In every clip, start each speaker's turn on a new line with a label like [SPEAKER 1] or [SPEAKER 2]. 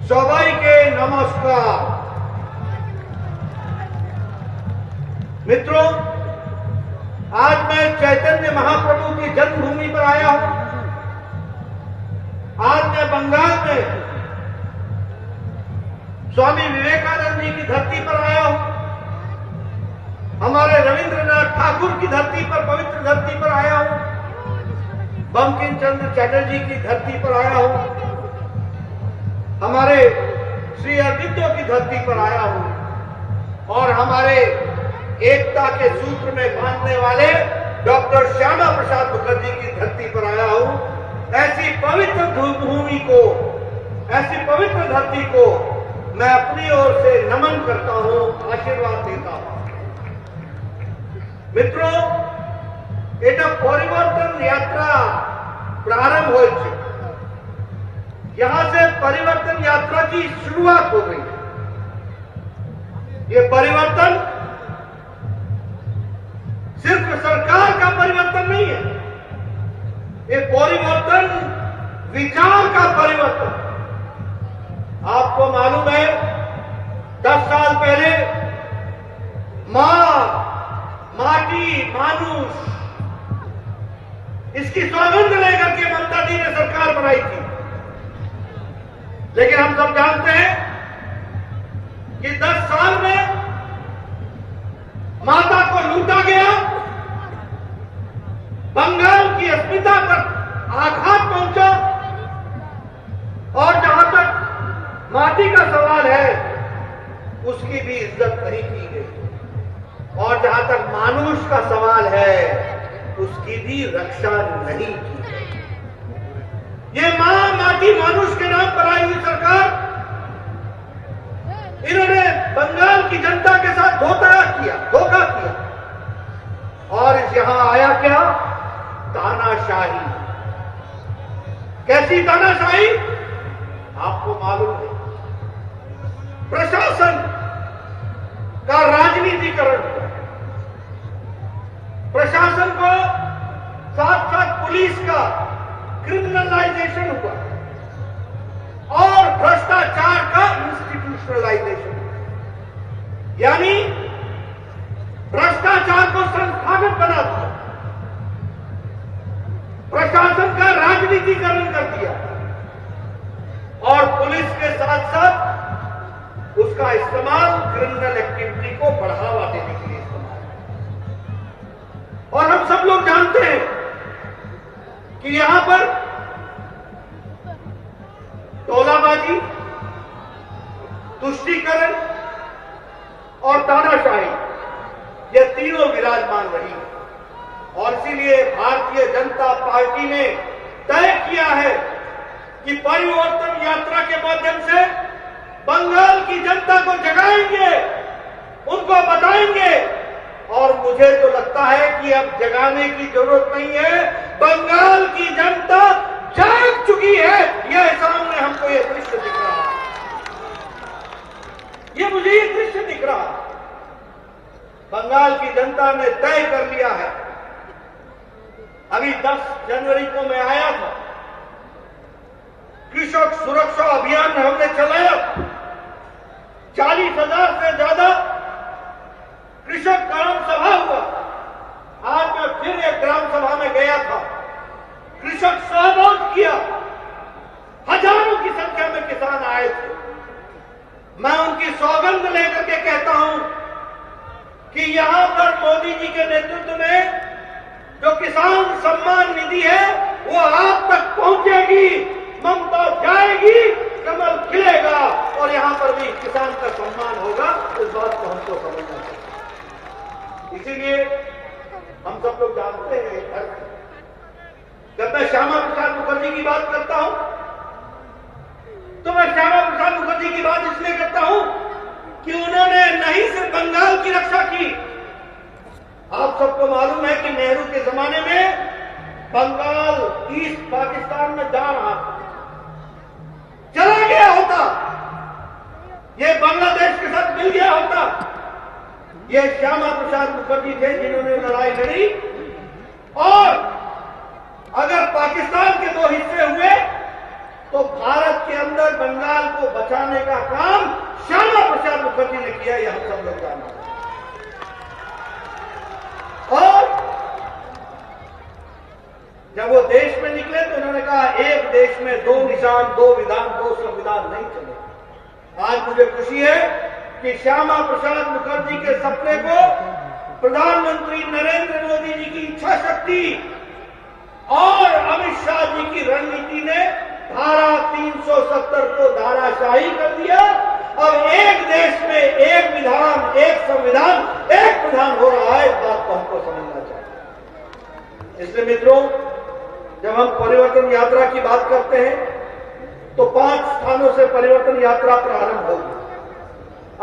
[SPEAKER 1] सबाइके नमस्कार। मित्रों, आज मैं चैतन्य महाप्रभु की जन्मभूमि पर आया हूं। आज मैं बंगाल में स्वामी विवेकानंद जी की धरती पर आया हूं। हमारे रविंद्रनाथ ठाकुर की धरती पर, पवित्र धरती पर आया हूं। बंकिम चंद्र चटर्जी की धरती पर आया हूं। हमारे श्री अरबिंदो की धरती पर आया हूं और हमारे एकता के सूत्र में बांधने वाले डॉक्टर श्यामा प्रसाद मुखर्जी की धरती पर आया हूं। ऐसी पवित्र भूमि को, ऐसी पवित्र धरती को मैं अपनी ओर से नमन करता हूं, आशीर्वाद देता हूं। मित्रों, एटा परिवर्तन यात्रा प्रारंभ हो चुकी। यहां से परिवर्तन यात्रा की शुरुआत हो गई। ये परिवर्तन सिर्फ सरकार का परिवर्तन नहीं है, ये परिवर्तन विचार का परिवर्तन। आपको मालूम है, 10 साल पहले मां, माटी, मानुष, इसकी सौगंध लेकर के ममता जी ने सरकार बनाई थी। लेकिन हम सब जानते हैं कि 10 साल में माता को लूटा गया, बंगाल की अस्मिता पर आघात पहुंचा और जहां तक माटी का सवाल है, उसकी भी इज्जत नहीं की गई और जहां तक मानुष का सवाल है, उसकी भी रक्षा नहीं की गई। ये मां, माटी, मानुष के नाम पर आई हुई सरकार, इन्होंने बंगाल की जनता के साथ धोखा किया और यहां आया क्या? तानाशाही। कैसी तानाशाही? आपको मालूम है, प्रशासन का राजनीतिकरण हुआ। प्रशासन को साथ साथ पुलिस का क्रिमिनलाइजेशन हुआ और भ्रष्टाचार का इंस्टीट्यूशनलाइजेशन हुआ। यानी भ्रष्टाचार को संस्थागत बना दिया, प्रशासन का राजनीतिकरण कर दिया और पुलिस के साथ साथ उसका इस्तेमाल क्रिमिनल एक्टिविटी को बढ़ावा देने के लिए इस्तेमाल। और हम सब लोग जानते हैं कि यहां पर तोलाबाजी, तुष्टीकरण और तानाशाही, ये तीनों विराजमान रही है। और इसीलिए भारतीय जनता पार्टी ने तय किया है कि परिवर्तन यात्रा के माध्यम से बंगाल की जनता को जगाएंगे, उनको बताएंगे। और मुझे तो लगता है कि अब जगाने की जरूरत नहीं है, बंगाल की जनता जाग चुकी है। यह सामने हमको ये दृश्य दिख रहा है, मुझे ये दृश्य दिख रहा है। बंगाल की जनता ने तय कर लिया है। अभी 10 जनवरी को मैं आया था, कृषक सुरक्षा अभियान हमने चलाया। 40,000 से ज्यादा कृषक ग्राम सभा हुआ। आज मैं फिर एक ग्राम सभा में गया था, कृषक सहभाग किया, हजारों की संख्या में किसान आए थे। मैं उनकी सौगंध लेकर के कहता हूं कि यहां पर मोदी जी के नेतृत्व में जो किसान सम्मान निधि है, वो आप तक पहुंचेगी, ममता जाएगी, कमल खिलेगा और यहां पर भी किसान का सम्मान होगा। इस बात को हमको समझना चाहिए। इसीलिए हम सब लोग जानते हैं, जब मैं श्यामा प्रसाद मुखर्जी की बात करता हूं तो मैं श्यामा प्रसाद मुखर्जी की बात इसलिए करता हूं कि उन्होंने नहीं सिर्फ बंगाल की रक्षा की। आप सबको मालूम है कि नेहरू के जमाने में बंगाल ईस्ट पाकिस्तान में जा रहा था, चला गया होता, ये बांग्लादेश के साथ मिल गया होता। ये श्यामा प्रसाद मुखर्जी थे जिन्होंने लड़ाई लड़ी और अगर पाकिस्तान के 2 हिस्से हुए तो भारत के अंदर बंगाल को बचाने का काम श्यामा प्रसाद मुखर्जी ने किया, यह हम सब लोग जानते हैं। और जब वो देश में निकले तो उन्होंने कहा एक देश में दो निशान, दो विधान, दो संविधान नहीं चले। आज मुझे खुशी है कि श्यामा प्रसाद मुखर्जी के सपने को प्रधानमंत्री नरेंद्र मोदी जी की इच्छा शक्ति और अमित शाह जी की रणनीति ने धारा 370 को धाराशाही कर दिया। अब एक देश में एक विधान, एक संविधान, एक प्रधान हो रहा है। इस बात को हमको समझना चाहिए। इसलिए मित्रों, जब हम परिवर्तन यात्रा की बात करते हैं तो 5 स्थानों से परिवर्तन यात्रा प्रारंभ होगी।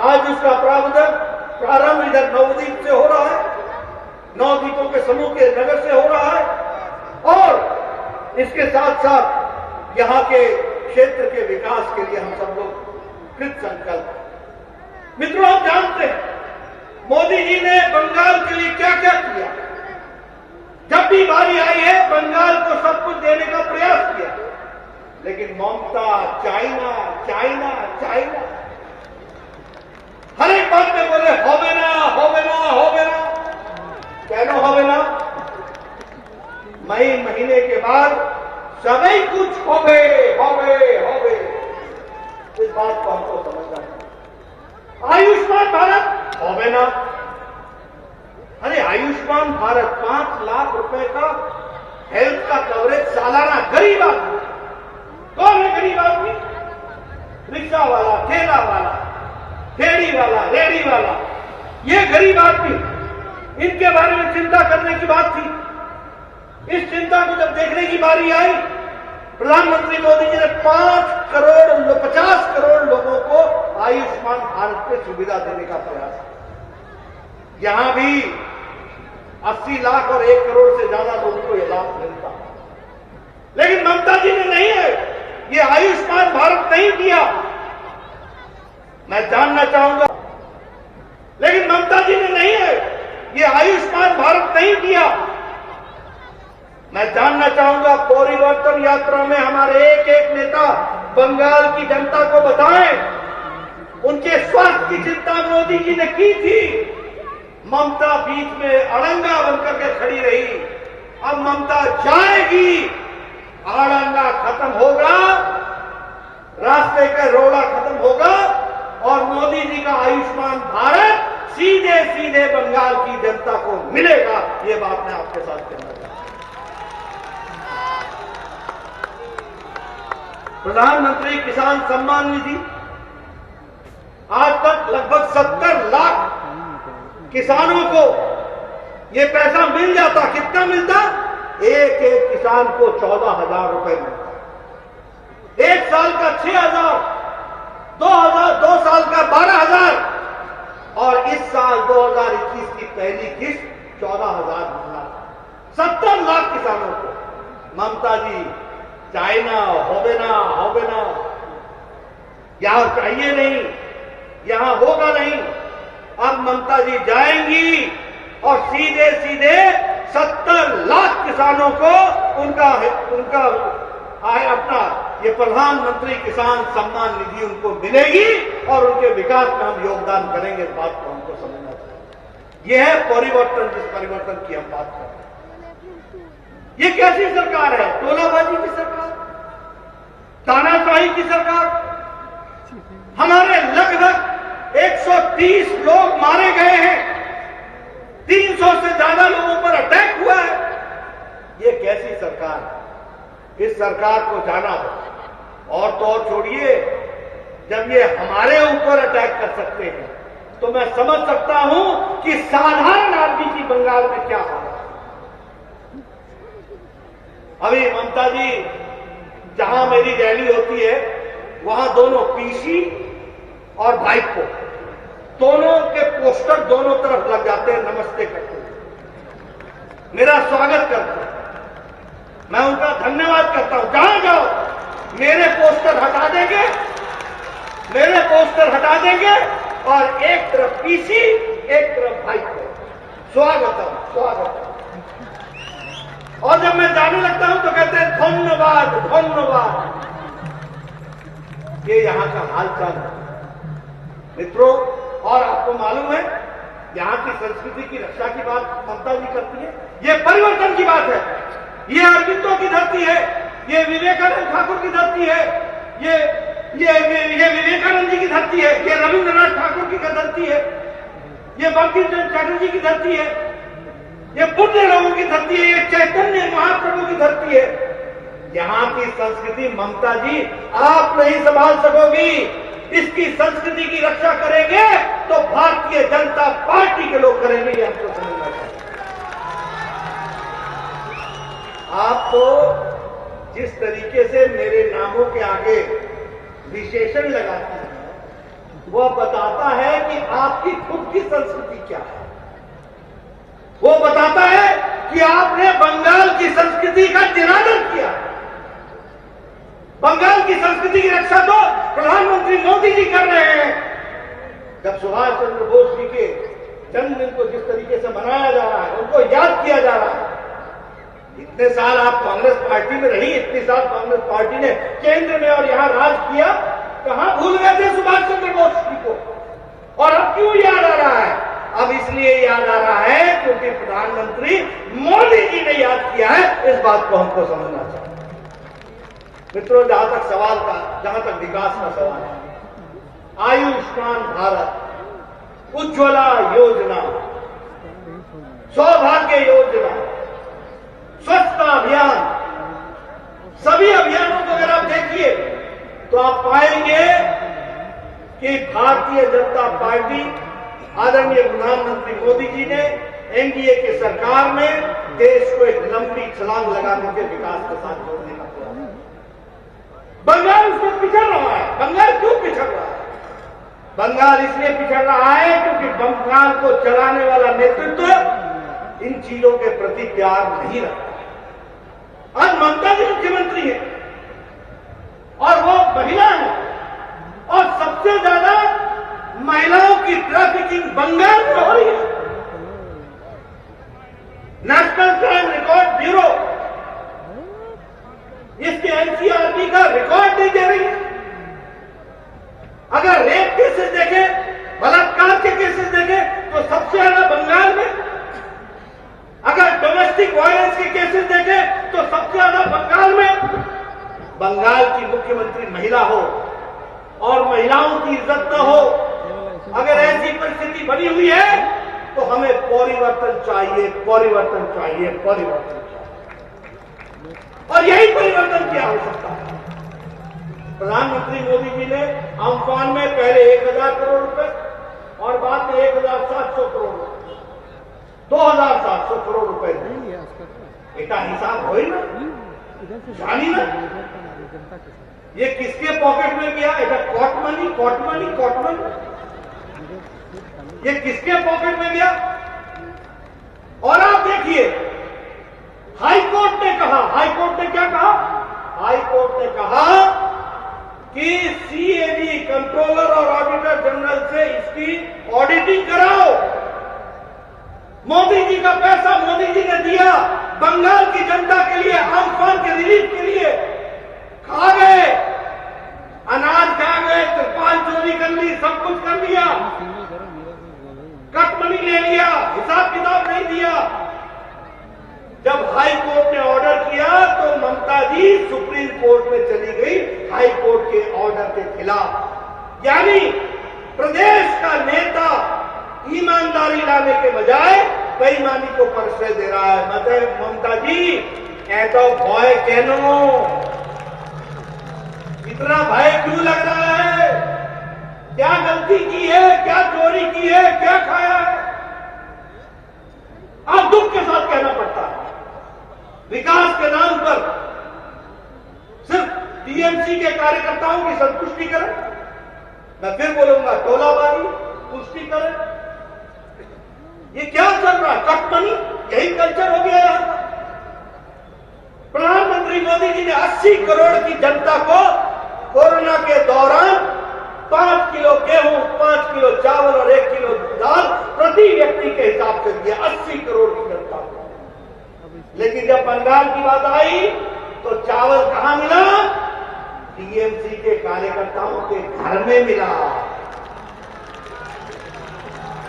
[SPEAKER 1] आज उसका प्रारंभ इधर नवद्वीप से हो रहा है, 9 द्वीपों के समूह के नगर से हो रहा है, और इसके साथ साथ यहां के क्षेत्र के विकास के लिए हम सब लोग कृत संकल्प हैं। मित्रों, हम जानते हैं मोदी जी ने बंगाल के लिए क्या क्या किया। जब भी बारी आई है बंगाल को सब कुछ देने का प्रयास किया, लेकिन ममता चाइना चाइना चाइना, हर एक बात में बोले होवे ना होवे ना होवे ना। कहना होवे ना, मई महीने के बाद सभी कुछ होवे होवे होवे। इस बात को हमको समझना है। आयुष्मान भारत होवे ना, अरे आयुष्मान भारत 5 लाख रुपए का हेल्थ का कवरेज सालाना। गरीब आदमी कौन है? गरीब आदमी, रिक्शा वाला, ठेला वाला, फेरी वाला, रेडी वाला, ये गरीब आदमी, इनके बारे में चिंता करने की बात थी। इस चिंता को जब देखने की बारी आई, प्रधानमंत्री मोदी जी ने 50 करोड़ लोगों को आयुष्मान भारत पे सुविधा देने का प्रयास किया। यहां भी 80 लाख और 1 करोड़ से ज्यादा लोगों को यह लाभ मिलता, लेकिन ममता जी ने नहीं है, ये आयुष्मान भारत नहीं दिया। मैं जानना चाहूंगा, लेकिन ममता जी ने नहीं है, ये आयुष्मान भारत नहीं दिया। मैं जानना चाहूंगा परिवर्तन यात्रा में हमारे एक एक नेता बंगाल की जनता को बताएं, उनके स्वास्थ्य की चिंता मोदी जी ने की थी। ममता बीच में अड़ंगा बनकर के खड़ी रही। अब ममता जाएगी, अड़ंगा खत्म होगा, रास्ते का रोड़ा खत्म होगा, और मोदी जी का आयुष्मान भारत सीधे सीधे बंगाल की जनता को मिलेगा। ये बात मैं आपके साथ कहना चाहता हूं। प्रधानमंत्री किसान सम्मान निधि, आज तक लगभग 70 लाख किसानों को ये पैसा मिल जाता। कितना मिलता? एक एक किसान को 14,000 रुपए मिलता। 1 साल का 6,000, 2 साल का 12,000, और इस साल 2021 की पहली किस्त 14,000 मिला। 70 लाख किसानों को। ममता जी चाइना होवे ना होवे ना, यहां चाहिए नहीं, यहां होगा नहीं। अब ममता जी जाएंगी और सीधे सीधे 70 लाख किसानों को उनका अपना ये प्रधानमंत्री किसान सम्मान निधि उनको मिलेगी, और उनके विकास में हम योगदान करेंगे। इस बात को हमको समझना चाहिए। यह है परिवर्तन, जिस परिवर्तन की हम बात कर रहे हैं। ये कैसी सरकार है? टोलाबाजी की सरकार, तानाशाही की सरकार। हमारे लगभग 130 लोग मारे गए हैं, 300 से ज्यादा लोगों पर अटैक हुआ है। ये कैसी सरकार है? इस सरकार को जाना हो। और तो और छोड़िए, जब ये हमारे ऊपर अटैक कर सकते हैं तो मैं समझ सकता हूं कि साधारण आदमी की बंगाल में क्या हालत है। अभी ममता जी जहां मेरी रैली होती है वहां दोनों पीसी और भाईपो दोनों के पोस्टर दोनों तरफ लग जाते हैं, नमस्ते करते हैं, मेरा स्वागत करते हैं। मैं उनका धन्यवाद करता हूं। जहां जाओ मेरे पोस्टर हटा देंगे, मेरे पोस्टर हटा देंगे, और एक तरफ पीसी एक तरफ भाईपो, स्वागतम स्वागतम। और जब मैं जाने लगता हूं तो कहते हैं धन्यवाद धन्यवाद। ये यहाँ का हालचाल है मित्रों। और आपको मालूम है यहाँ की संस्कृति की रक्षा की बात ममता जी करती है, ये परिवर्तन की बात है, ये अरविंदों की धरती है, ये विवेकानंद ठाकुर की धरती है, ये विवेकानंद जी की धरती है, ये रविंद्रनाथ ठाकुर की धरती है, ये बंकिम चंद्र चटर्जी की धरती है, ये बुद्ध लोगों की धरती है, ये चैतन्य महाप्रभु की धरती है। यहाँ की संस्कृति ममता जी आप नहीं संभाल सकोगी। इसकी संस्कृति की रक्षा करेंगे तो भारतीय जनता पार्टी के लोग करेंगे, ये हमको समझना चाहिए। आप तो जिस तरीके से मेरे नामों के आगे विशेषण लगाते हैं वह बताता है कि आपकी खुद की संस्कृति क्या है। वो बताता है कि आपने बंगाल की संस्कृति का निरादर किया। बंगाल की संस्कृति की रक्षा तो प्रधानमंत्री मोदी जी कर रहे हैं। जब सुभाष चंद्र बोस जी के जन्मदिन को जिस तरीके से मनाया जा रहा है, उनको याद किया जा रहा है। इतने साल आप कांग्रेस पार्टी में रही, इतने साल कांग्रेस पार्टी ने केंद्र में और यहां राज किया, कहां भूल गए थे सुभाष चंद्र बोस जी को? और अब क्यों याद आ रहा है? अब इसलिए याद आ रहा है क्योंकि प्रधानमंत्री मोदी जी ने याद किया है। इस बात को हमको समझना चाहिए मित्रों। जहां तक विकास का सवाल है, आयुष्मान भारत, उज्ज्वला योजना, सौभाग्य योजना, स्वच्छता अभियान, सभी अभियानों को अगर आप देखिए तो आप पाएंगे कि भारतीय जनता पार्टी, आदरणीय प्रधानमंत्री मोदी जी ने एनडीए की सरकार में देश को एक लंबी छलांग लगाने के विकास के साथ जोड़ने का प्रयास। बंगाल उसमें पिछड़ रहा है। बंगाल क्यों पिछड़ रहा है? बंगाल इसलिए पिछड़ रहा है क्योंकि बंगाल को चलाने वाला नेतृत्व इन चीजों के प्रति प्यार नहीं रखता। आज ममता जी मुख्यमंत्री है और वो महिला है, और सबसे ज्यादा महिलाओं की ट्रैफिकिंग बंगाल में हो रही है। नेशनल क्राइम रिकॉर्ड ब्यूरो इसके एनसीआरबी का रिकॉर्ड नहीं दे रही है। अगर रेप केसेस देखे, बलात्कार के केसेस देखे तो सबसे ज्यादा बंगाल में। अगर डोमेस्टिक वायलेंस के केसेस देखे तो सबसे ज्यादा बंगाल में। बंगाल की मुख्यमंत्री महिला हो और महिलाओं की इज्जत न हो, अगर ऐसी परिस्थिति बनी हुई है तो हमें परिवर्तन चाहिए, परिवर्तन चाहिए, परिवर्तन चाहिए। और यही परिवर्तन क्या हो सकता है? प्रधानमंत्री मोदी जी ने अम्फान में पहले 1000 करोड़ रुपए और बाद में 1700 करोड़ रुपए, 2700 करोड़ रुपए एक हिसाब हो ही ना, जानी ना ये किसके पॉकेट में गया? कॉट मनी, कॉट मनी, कॉट मनी, ये किसके पॉकेट में गया? और आप देखिए हाईकोर्ट ने कहा, हाईकोर्ट ने क्या कहा? हाईकोर्ट ने कहा कि सीएजी कंट्रोलर और ऑडिटर जनरल से इसकी ऑडिटिंग कराओ। मोदी जी का पैसा मोदी जी ने दिया बंगाल की जनता के लिए, अम्फान के रिलीफ के लिए। खा गए, अनाज खा गए, तिरपाल चोरी कर ली, सब कुछ कर लिया, कट मनी ले लिया, हिसाब किताब नहीं दिया। जब हाई कोर्ट ने ऑर्डर किया तो ममता जी सुप्रीम कोर्ट में चली गई हाई कोर्ट के ऑर्डर के खिलाफ। यानी प्रदेश का नेता ईमानदारी लाने के बजाय बेईमानी को परिचय दे रहा है। मतलब ममता जी तो भय कहनो, इतना भय क्यों लग रहा है? क्या गलती की है? क्या चोरी की है? क्या खाया है? आप दुख के साथ कहना पड़ता है। विकास के नाम पर सिर्फ टीएमसी के कार्यकर्ताओं की संतुष्टि करें, मैं फिर बोलूंगा टोलाबाजी, तुष्टिकरण, ये क्या चल रहा है? कटमनी, यही कल्चर हो गया यहां। प्रधानमंत्री मोदी जी ने 80 करोड़ की जनता को कोरोना के दौरान 5 किलो गेहूं, 5 किलो चावल और 1 किलो दाल प्रति व्यक्ति के हिसाब से दिया, 80 करोड़ की जनता को। लेकिन जब बंगाल की बात आई तो चावल कहां मिला? टीएमसी के कार्यकर्ताओं के घर में मिला।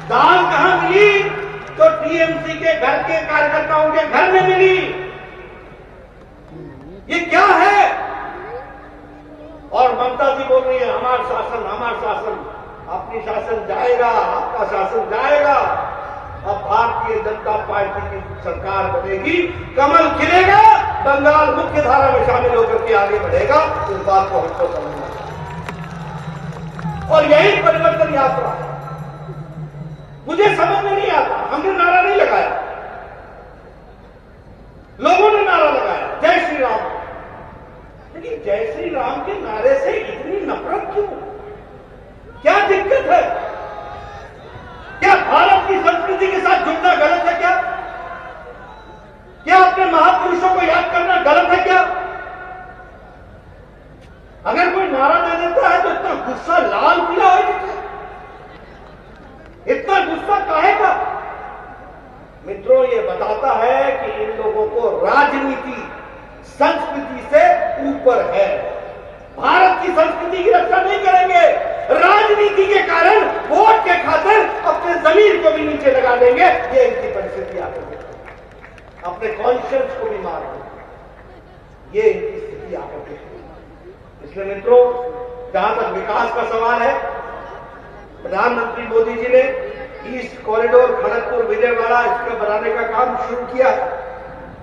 [SPEAKER 1] दाल कहां मिली? तो टीएमसी के घर के कार्यकर्ताओं के घर में मिली। ये क्या है? और ममता जी बोल रही है हमारा शासन, हमारा शासन। अपनी शासन जाएगा, आपका शासन जाएगा। अब भारतीय जनता पार्टी की सरकार बनेगी, कमल खिलेगा, बंगाल मुख्य धारा में शामिल होकर के आगे बढ़ेगा। इस बात को हमको समझना है और यही परिवर्तन यात्रा है। मुझे समझ में नहीं आता, हमने नारा नहीं लगाया, लोगों ने नारा लगाया जय श्री राम। लेकिन जय श्री राम के नारे से इतनी नफरत क्यों? क्या दिक्कत है? क्या भारत की संस्कृति के साथ जुड़ना गलत है? क्या अपने महापुरुषों को याद करना गलत है? क्या अगर कोई नारा दे देता है तो इतना गुस्सा लाल पीला हो जाता है? इतना गुस्सा काहे का? मित्रों, ये बताता है कि इन लोगों को राजनीति संस्कृति से ऊपर है। भारत की संस्कृति की रक्षा नहीं करेंगे, राजनीति के कारण वोट के खातिर अपने जमीन को भी नीचे लगा देंगे। ये इनकी परिस्थिति आकर अपने कॉन्शियंस को भी मार देंगे। ये इनकी स्थिति आकर के। इसलिए मित्रों, जहां तक विकास का सवाल है, प्रधानमंत्री मोदी जी ने ईस्ट कॉरिडोर खड़गपुर विजयवाड़ा इसके बनाने का काम शुरू किया।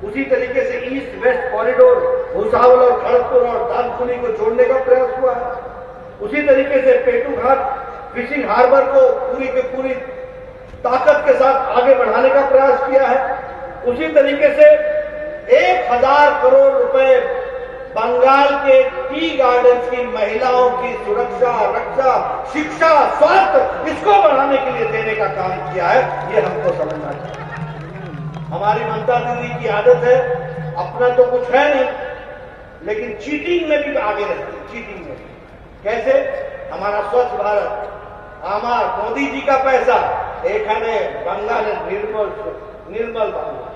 [SPEAKER 1] उसी तरीके से ईस्ट वेस्ट कॉरिडोर भुसावल और खड़गपुर और दानकुनी को जोड़ने का प्रयास हुआ है। उसी तरीके से पेटूघाट फिशिंग हार्बर को पूरी की पूरी ताकत के साथ आगे बढ़ाने का प्रयास किया है। उसी तरीके से 1000 करोड़ रुपए बंगाल के टी गार्डन्स की महिलाओं की सुरक्षा, रक्षा, शिक्षा, स्वास्थ्य इसको बढ़ाने के लिए देने का काम किया है। ये हमको समझना चाहिए। हमारी ममता दीदी की आदत है, अपना तो कुछ है नहीं, लेकिन चीटिंग में भी आगे रहती है। चीटिंग में कैसे? हमारा स्वच्छ भारत, हमारा मोदी जी का पैसा, एक है गंगा ने निर्मल बांगा,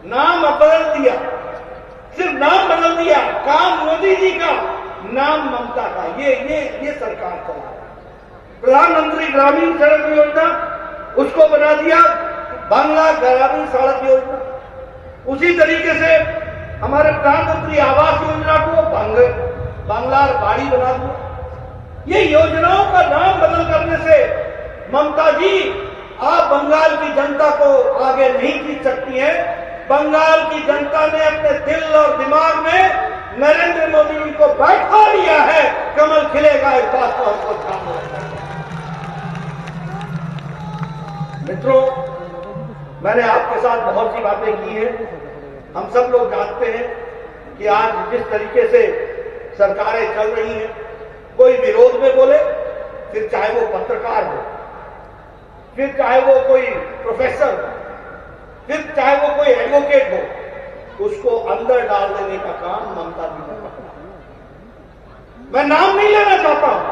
[SPEAKER 1] नाम बदल दिया, सिर्फ नाम बदल दिया, काम मोदी जी का, नाम ममता का। ये सरकार चला रहा है। प्रधानमंत्री ग्रामीण सड़क योजना उसको बना दिया बांग्ला ग्रामीण सड़क योजना। उसी तरीके से हमारे प्रधानमंत्री आवास योजना को बांग्लार बाड़ी बना दिया। ये योजनाओं का नाम बदल करने से ममता जी आप बंगाल की जनता को आगे नहीं खींच सकती हैं। बंगाल की जनता ने अपने दिल और दिमाग में नरेंद्र मोदी जी को बैठा लिया है। कमल खिलेगा, इस बात को हमको ध्यान में रखना है। मित्रों, मैंने आपके साथ बहुत सी बातें की हैं। हम सब लोग जानते हैं कि आज जिस तरीके से सरकारें चल रही हैं, कोई विरोध में बोले, फिर चाहे वो पत्रकार हो, फिर चाहे वो कोई प्रोफेसर हो, फिर चाहे वो कोई एडवोकेट हो, उसको अंदर डाल देने का काम ममता जी ने पकड़ा। मैं नाम नहीं लेना चाहता हूं,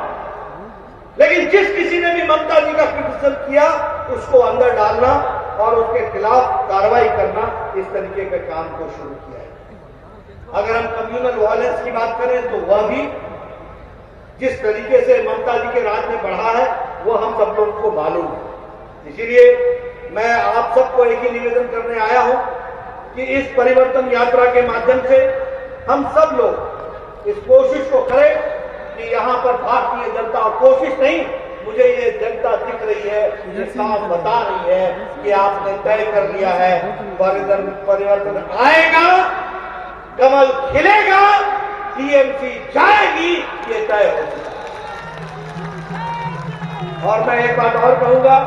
[SPEAKER 1] लेकिन जिस किसी ने भी ममता जी का क्रिटिसिज्म किया उसको अंदर डालना और उसके खिलाफ कार्रवाई करना, इस तरीके के काम को शुरू किया है। अगर हम कम्युनल वायलेंस की बात करें तो वह भी जिस तरीके से ममता जी के राज में बढ़ा है वो हम सब लोगों को मालूम है। इसीलिए मैं आप सबको एक ही निवेदन करने आया हूं कि इस परिवर्तन यात्रा के माध्यम से हम सब लोग इस कोशिश को करें कि यहां पर भारतीय जनता, और कोशिश नहीं, मुझे ये जनता दिख रही है, मुझे साफ बता रही है कि आपने तय कर लिया है परिवर्तन आएगा, कमल खिलेगा, टीएमसी जाएगी, ये तय हो चुका है। और मैं एक बात और कहूंगा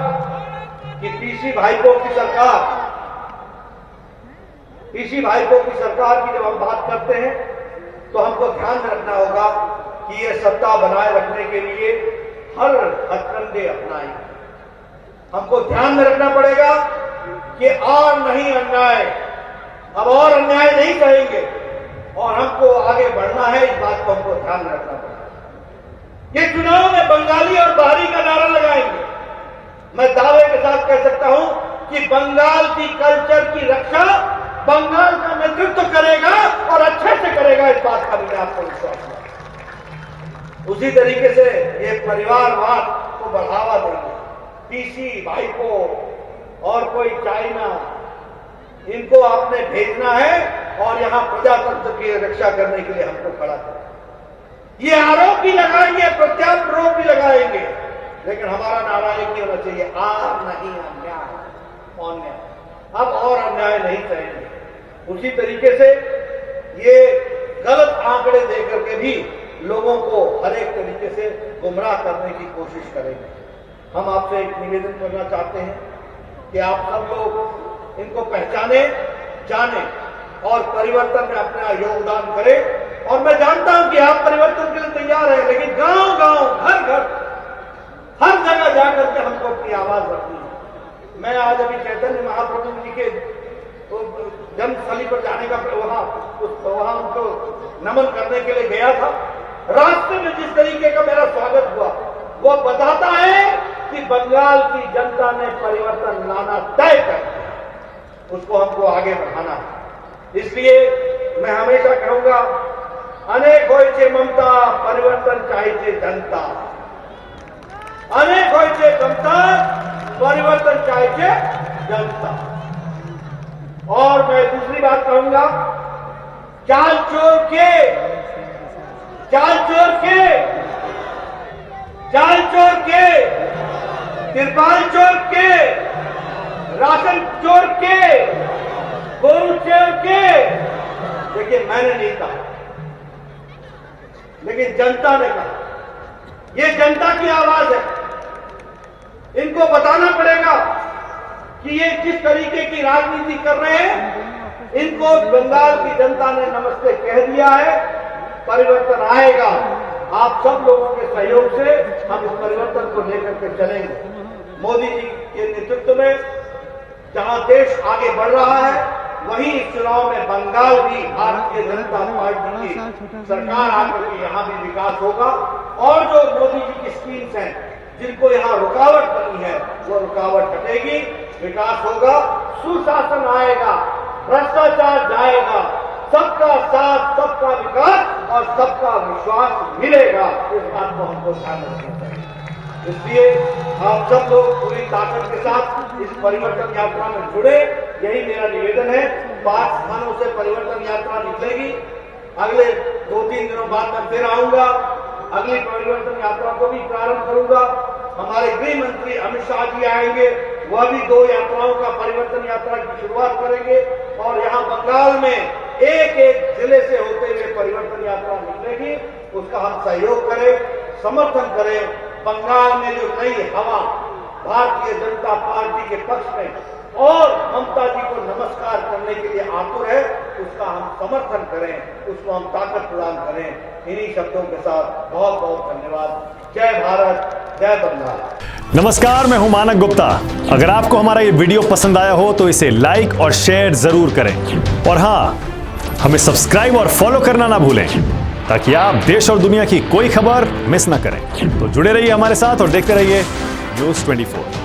[SPEAKER 1] कि पीसी भाइपों की सरकार की जब हम बात करते हैं तो हमको ध्यान में रखना होगा कि ये सत्ता बनाए रखने के लिए हर हथकंडे अपनाएंगे। हमको ध्यान में रखना पड़ेगा कि और नहीं अन्याय, अब और अन्याय नहीं करेंगे और हमको आगे बढ़ना है। इस बात को हमको ध्यान में रखना पड़ेगा। ये चुनाव में बंगाली और बाहरी का नारा लगाएंगे। मैं दावे के साथ कह सकता हूं कि बंगाल की कल्चर की रक्षा बंगाल का नेतृत्व करेगा और अच्छे से करेगा। इस बात का मुझे आपको विश्वास है। उसी तरीके से ये परिवारवाद को बढ़ावा देंगे। पीसी, भाईपो और कोई चाइना, इनको आपने भेजना है और यहां प्रजातंत्र की रक्षा करने के लिए हमको खड़ा करें। ये आरोप भी लगाएंगे, प्रत्यारोप भी लगाएंगे, लेकिन हमारा नारा एक ही होना चाहिए, आर नहीं अन्याय, अन्याय। अब और अन्याय नहीं करेंगे। उसी तरीके से ये गलत आंकड़े देकर के भी लोगों को हर एक तरीके से गुमराह करने की कोशिश करेंगे। हम आपसे एक निवेदन करना चाहते हैं कि आप सब लोग इनको पहचाने, जाने और परिवर्तन में अपना योगदान करें। और मैं जानता हूं कि आप परिवर्तन के लिए तैयार हैं, लेकिन गांव गांव, घर घर, हर जगह जाकर के हमको अपनी आवाज रखनी है। मैं आज अभी चैतन्य महाप्रभु जी के जन्मस्थली पर जाने का वहां उनको नमन करने के लिए गया था। रास्ते में जिस तरीके का मेरा स्वागत हुआ, वो बताता है कि बंगाल की जनता ने परिवर्तन लाना तय कर दिया, उसको हमको आगे बढ़ाना है। इसलिए मैं हमेशा कहूंगा, अनेक होय छे ममता, परिवर्तन चाहिए जनता। अनेक होय छे ममता, परिवर्तन चाहिए जनता। और मैं दूसरी बात कहूंगा, चाल चोर के, तिरपाल चोर के, राशन चोर के, गोरू चोर के, देखिए मैंने नहीं कहा, लेकिन जनता ने कहा। ये जनता की आवाज है। इनको बताना पड़ेगा कि ये जिस तरीके की राजनीति कर रहे हैं, इनको बंगाल की जनता ने नमस्ते कह दिया है। परिवर्तन आएगा। आप सब लोगों के सहयोग से हम इस परिवर्तन को लेकर के चलेंगे। मोदी जी के नेतृत्व में जहां देश आगे बढ़ रहा है, वहीं इस चुनाव में बंगाल भी भारतीय जनता पार्टी की सरकार आकर के यहां भी विकास होगा। और जो मोदी जी की स्कीम्स हैं, जिनको यहां रुकावट बनी है, वो रुकावट हटेगी, विकास होगा, सुशासन आएगा, भ्रष्टाचार जाएगा, सबका साथ, सबका विकास और सबका विश्वास मिलेगा। इस बात को हमको ध्यान रखना चाहिए। इसलिए आप सब लोग पूरी ताकत के साथ इस परिवर्तन यात्रा में जुड़े, यही मेरा निवेदन है। 5 स्थानों से परिवर्तन यात्रा निकलेगी। अगले 2-3 दिनों बाद मैं फिर आऊंगा, अगली परिवर्तन यात्रा को भी प्रारंभ करूंगा। हमारे गृह मंत्री अमित शाह जी आएंगे, वह भी 2 यात्राओं का परिवर्तन यात्रा की शुरुआत करेंगे। और यहाँ बंगाल में एक एक जिले से होते हुए परिवर्तन यात्रा निकलेगी। उसका हम सहयोग करें, समर्थन करें। बंगाल में जो नई हवा भारतीय जनता पार्टी के पक्ष में और ममता जी को नमस्कार करने के लिए आतुर है, उसका हम समर्थन करें, उसको हम ताकत प्रदान करें। इन्हीं शब्दों के साथ बहुत बहुत धन्यवाद। जय भारत, जय बंगाल।
[SPEAKER 2] नमस्कार, मैं हूं मानक गुप्ता। अगर आपको हमारा ये वीडियो पसंद आया हो तो इसे लाइक और शेयर जरूर करें। और हाँ, हमें सब्सक्राइब और फॉलो करना ना भूलें, ताकि आप देश और दुनिया की कोई खबर मिस ना करें। तो जुड़े रहिए हमारे साथ और देखते रहिए न्यूज़ 24।